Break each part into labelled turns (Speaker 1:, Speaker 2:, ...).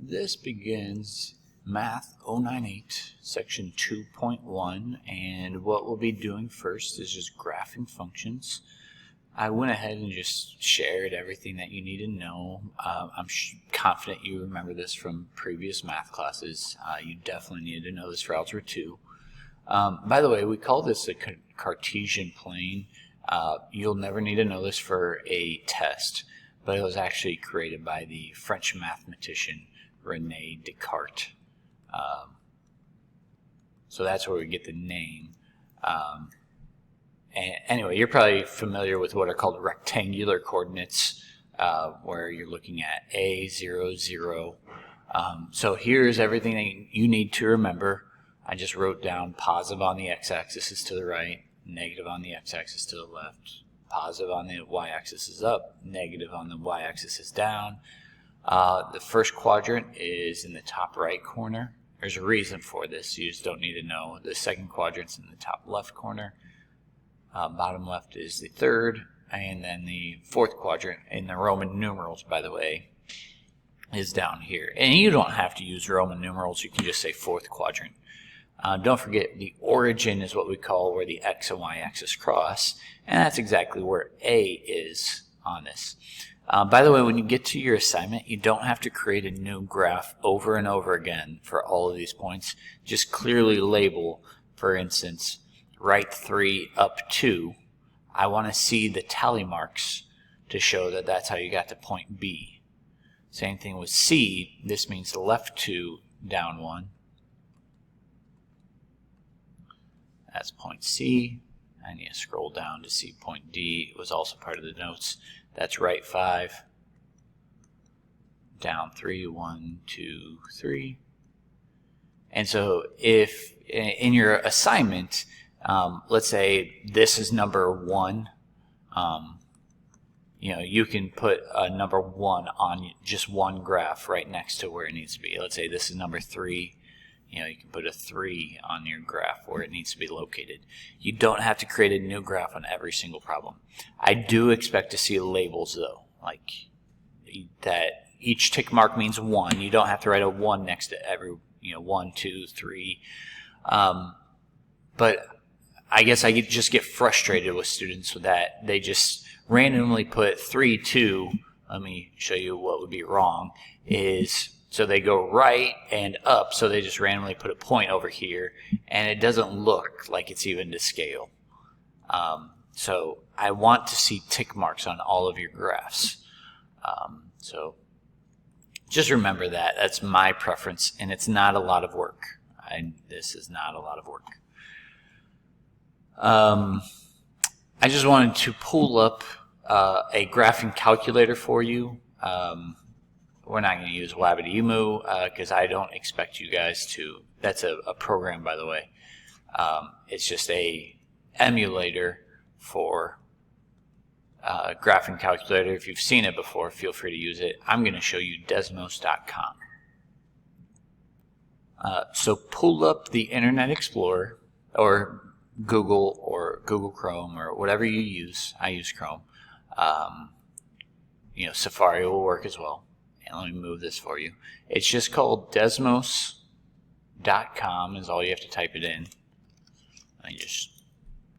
Speaker 1: This begins Math 098, Section 2.1, and what we'll be doing first is just graphing functions. I went ahead and just shared everything that you need to know. I'm confident you remember this from previous math classes. You definitely needed to know this for Algebra 2. By the way, we call this a Cartesian plane. You'll never need to know this for a test, but it was actually created by the French mathematician René Descartes. So that's where we get the name. And anyway, you're probably familiar with what are called rectangular coordinates, where you're looking at A, 0, 0. So here's everything that you need to remember. I just wrote down positive on the x-axis is to the right, negative on the x-axis to the left, positive on the y-axis is up, negative on the y-axis is down. The first quadrant is in the top right corner. There's a reason for this. You just don't need to know. The second quadrant's in the top left corner. Bottom left is the third. And then the fourth quadrant in the Roman numerals, by the way, is down here. And you don't have to use Roman numerals. You can just say fourth quadrant. Don't forget, the origin is what we call where the x and y axis cross. And that's exactly where A is on this. By the way, when you get to your assignment, you don't have to create a new graph over and over again for all of these points. Just clearly label, for instance, right 3 up 2. I want to see the tally marks to show that that's how you got to point B. Same thing with C. This means left 2, down 1. That's point C. I need to scroll down to see point D. It was also part of the notes. That's right 5, down 3, 1, 2, 3. And so if in your assignment, let's say this is number 1, you can put a number 1 on just one graph right next to where it needs to be. Let's say this is number 3. You can put a 3 on your graph where it needs to be located. You don't have to create a new graph on every single problem. I do expect to see labels, though, like that each tick mark means 1. You don't have to write a 1 next to every, 1, 2, 3. But I guess I just get frustrated with students with that. They just randomly put 3, 2. Let me show you what would be wrong is... So they go right and up, so they just randomly put a point over here, and it doesn't look like it's even to scale. So I want to see tick marks on all of your graphs. So just remember that. That's my preference, and it's not a lot of work. This is not a lot of work. I just wanted to pull up a graphing calculator for you. We're not going to use Wabadimu because I don't expect you guys to. That's a program, by the way. It's just a emulator for graphing calculator. If you've seen it before, feel free to use it. I'm going to show you Desmos.com. So pull up the Internet Explorer or Google Chrome or whatever you use. I use Chrome. Safari will work as well. And let me move this for you. It's just called Desmos.com is all you have to type it in. I just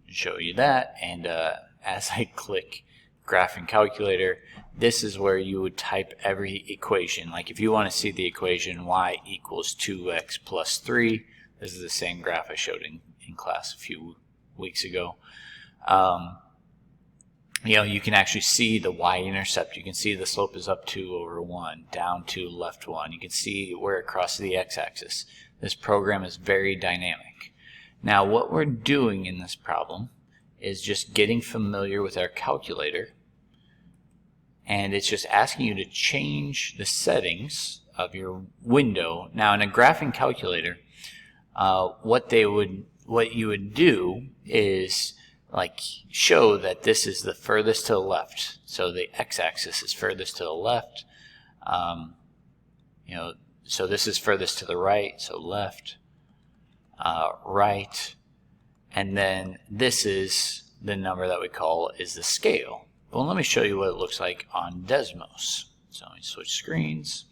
Speaker 1: show you that, and as I click graphing calculator, this is where you would type every equation. Like if you want to see the equation y equals 2x plus 3, this is the same graph I showed in class a few weeks ago. You can actually see the y-intercept. You can see the slope is up 2 over 1, down 2, left 1. You can see where it crosses the x-axis. This program is very dynamic. Now, what we're doing in this problem is just getting familiar with our calculator, and it's just asking you to change the settings of your window. Now, in a graphing calculator, what you would do is show that this is the furthest to the left. So the x-axis is furthest to the left. So this is furthest to the right, so left, right. And then this is the number that we call is the scale. Well, let me show you what it looks like on Desmos. So let me switch screens.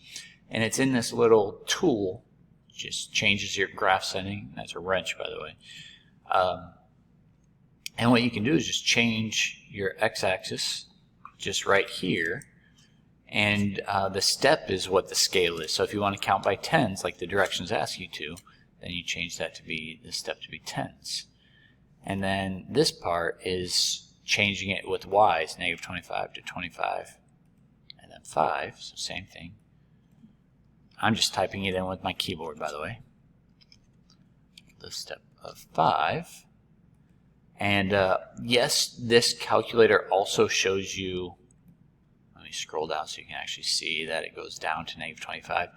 Speaker 1: And it's in this little tool, just changes your graph setting. That's a wrench, by the way. And what you can do is just change your x-axis just right here. And the step is what the scale is. So if you want to count by tens, like the directions ask you to, then you change that to be the step to be tens. And then this part is changing it with y's, negative 25 to 25, and then 5, so same thing. I'm just typing it in with my keyboard, by the way. The step of 5. And yes, this calculator also shows you, let me scroll down so you can actually see that it goes down to negative 25.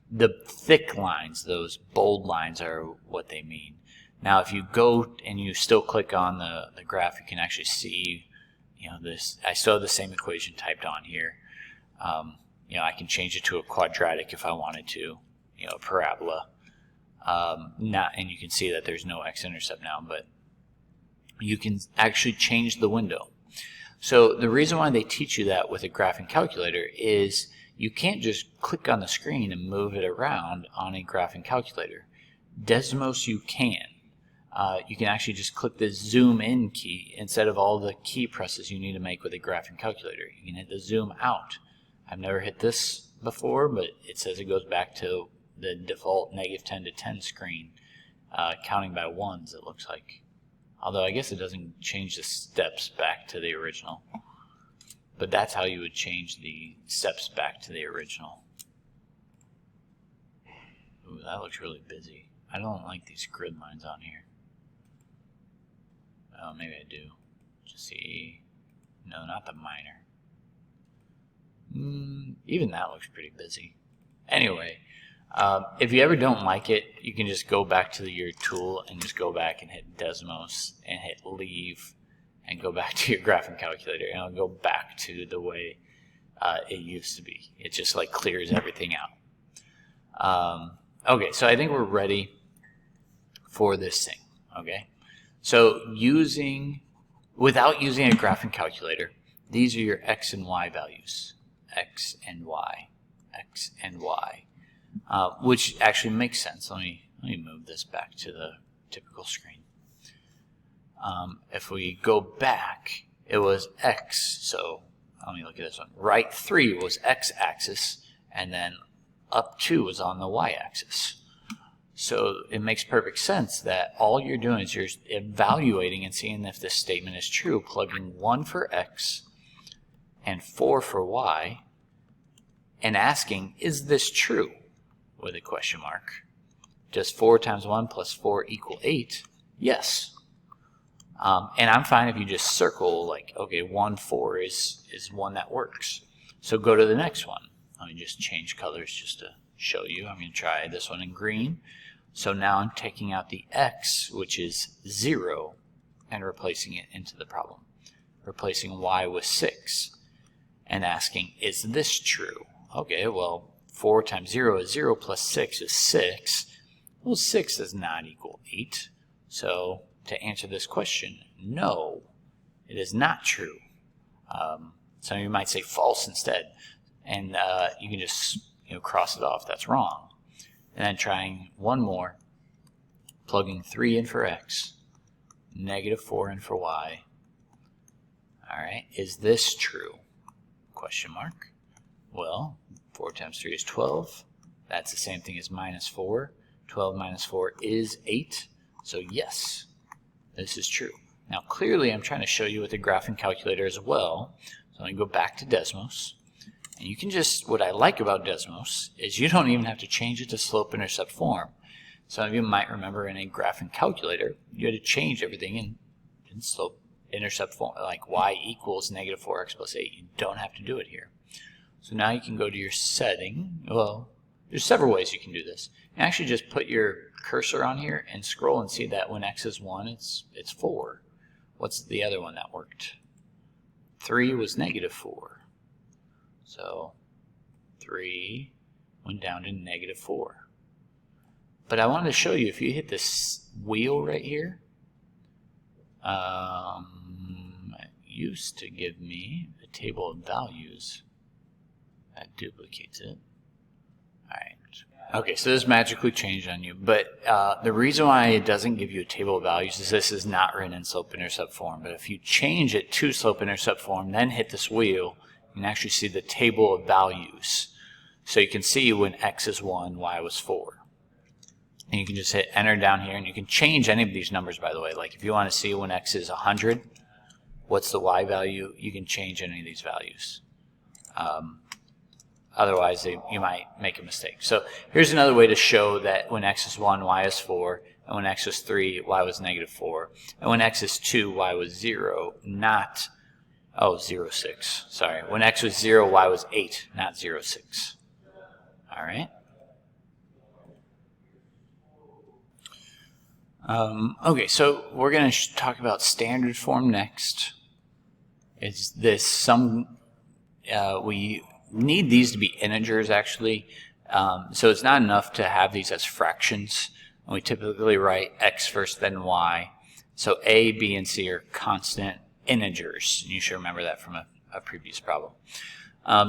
Speaker 1: The thick lines, those bold lines, are what they mean. Now if you go and you still click on the graph, you can actually see, this. I still have the same equation typed on here. I can change it to a quadratic if I wanted to, a parabola. And you can see that there's no x-intercept now, but you can actually change the window. So the reason why they teach you that with a graphing calculator is you can't just click on the screen and move it around on a graphing calculator. Desmos you can. You can actually just click the zoom in key instead of all the key presses you need to make with a graphing calculator. You can hit the zoom out. I've never hit this before, but it says it goes back to the default negative 10 to 10 screen, counting by ones, it looks like. Although I guess it doesn't change the steps back to the original. But that's how you would change the steps back to the original. Ooh, that looks really busy. I don't like these grid lines on here. Oh, maybe I do. Just see. No, not the minor. Even that looks pretty busy. Anyway, if you ever don't like it, you can just go back to your tool and just go back and hit Desmos and hit leave and go back to your graphing calculator, and it'll go back to the way it used to be. It just like clears everything out. Okay, so I think we're ready for this thing. Okay, so without using a graphing calculator, these are your x and y values. X and y, X and Y, which actually makes sense. Let me move this back to the typical screen. If we go back, it was X, so let me look at this one. Right 3 was X-axis, and then up 2 was on the Y-axis. So it makes perfect sense that all you're doing is you're evaluating and seeing if this statement is true, plugging 1 for X and 4 for Y, and asking, is this true? With a question mark. Does 4 times 1 plus 4 equal 8? Yes. And I'm fine if you just circle, like, okay, 1, 4 is one that works. So go to the next one. Let me just change colors just to show you. I'm going to try this one in green. So now I'm taking out the X, which is 0, and replacing it into the problem. Replacing Y with 6. And asking, is this true? Okay, well, 4 times 0 is 0 plus 6 is 6. Well, 6 does not equal 8. So to answer this question, no, it is not true. So you might say false instead. And you can just cross it off. That's wrong. And then trying one more, plugging 3 in for X, negative 4 in for Y. All right, is this true? Question mark. Well, 4 times 3 is 12. That's the same thing as minus 4. 12 minus 4 is 8. So yes, this is true. Now clearly I'm trying to show you with the graphing calculator as well. So I'm going to go back to Desmos. And you can just, what I like about Desmos is you don't even have to change it to slope-intercept form. Some of you might remember in a graphing calculator, you had to change everything in slope-intercept form, like y equals negative 4x plus 8. You don't have to do it here. So now you can go to your setting. Well, there's several ways you can do this. And actually just put your cursor on here and scroll and see that when x is 1, it's 4. What's the other one that worked? 3 was negative 4. So 3 went down to negative 4. But I wanted to show you, if you hit this wheel right here, it used to give me a table of values. That duplicates it. Okay, so this magically changed on you, but the reason why it doesn't give you a table of values is this is not written in slope-intercept form. But if you change it to slope-intercept form, then hit this wheel, you can actually see the table of values. So you can see when x is 1, y was 4. And you can just hit enter down here, and you can change any of these numbers, by the way. Like if you want to see when x is 100, what's the y value, you can change any of these values. Otherwise, you might make a mistake. So here's another way to show that when x is 1, y is 4, and when x was 3, y was negative 4, and when x is 2, y was 0, not, 0, 6. Sorry. When x was 0, y was 8, not 0, 6. All right. Okay, so we're going to talk about standard form next. Is this we need these to be integers actually, so it's not enough to have these as fractions, and we typically write x first then y. So a, b, and c are constant integers. You should remember that from a previous problem.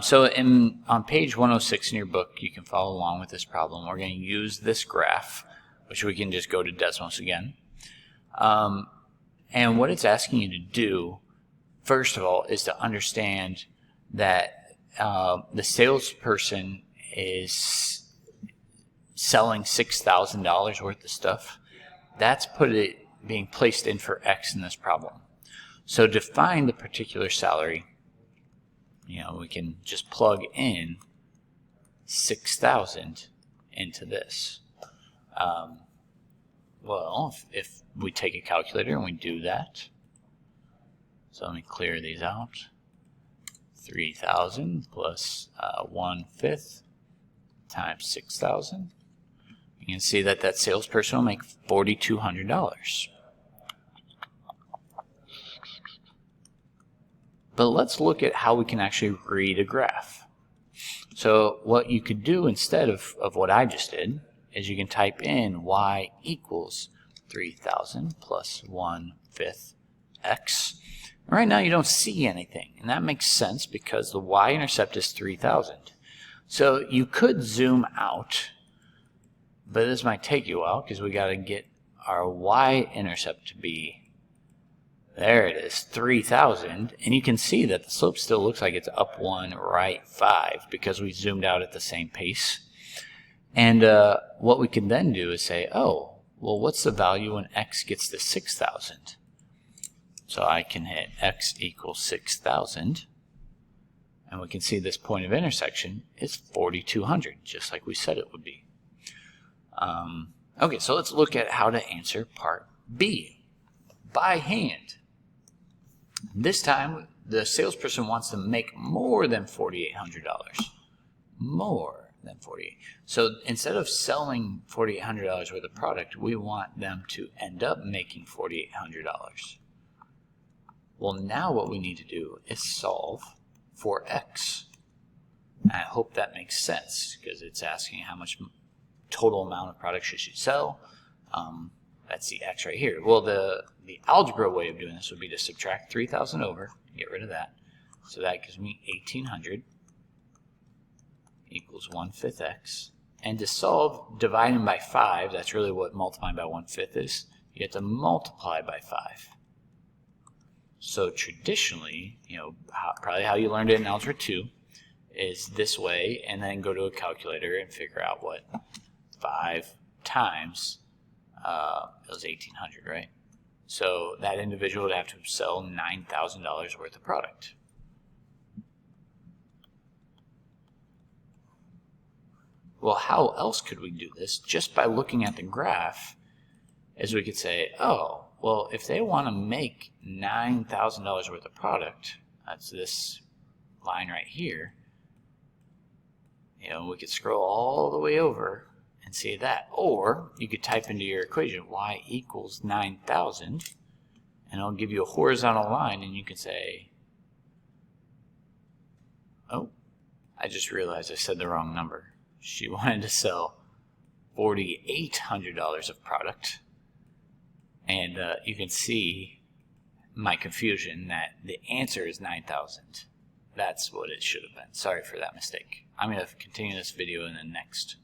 Speaker 1: So on page 106 in your book, you can follow along with this problem. We're going to use this graph, which we can just go to Desmos again. And what it's asking you to do, first of all, is to understand that the salesperson is selling $6,000 worth of stuff. That's being placed in for X in this problem. So to find the particular salary, we can just plug in 6,000 into this. Well, if we take a calculator and we do that, so let me clear these out. 3,000 plus 1/5 times 6,000. You can see that that salesperson will make $4,200. But let's look at how we can actually read a graph. So what you could do instead of what I just did is you can type in y equals 3,000 plus 1/5 x. Right now you don't see anything, and that makes sense because the y-intercept is 3,000. So you could zoom out, but this might take you a while because we got to get our y-intercept to be, there it is, 3,000, and you can see that the slope still looks like it's up 1, right 5 because we zoomed out at the same pace. And what we can then do is say, oh, well, what's the value when x gets to 6,000? So I can hit x equals 6,000, and we can see this point of intersection is 4,200, just like we said it would be. Okay, so let's look at how to answer part B, by hand. This time, the salesperson wants to make more than $4,800. More than $4,800. So instead of selling $4,800 worth of product, we want them to end up making $4,800. Well, now what we need to do is solve for x. And I hope that makes sense because it's asking how much total amount of product should you sell. That's the x right here. Well, the algebra way of doing this would be to subtract 3,000 over, get rid of that. So that gives me 1,800 equals 1/5 x. And to solve, dividing by 5, that's really what multiplying by 1/5 is. You have to multiply by 5. So traditionally, probably how you learned it in Algebra 2 is this way, and then go to a calculator and figure out what 5 times, it was 1,800, right? So that individual would have to sell $9,000 worth of product. Well, how else could we do this? Just by looking at the graph, is we could say, oh, well, if they want to make $9,000 worth of product, that's this line right here, we could scroll all the way over and see that. Or you could type into your equation y equals 9,000, and it'll give you a horizontal line, and you can say, oh, I just realized I said the wrong number. She wanted to sell $4,800 of product. And you can see my confusion that the answer is 9,000. That's what it should have been. Sorry for that mistake. I'm going to continue this video in the next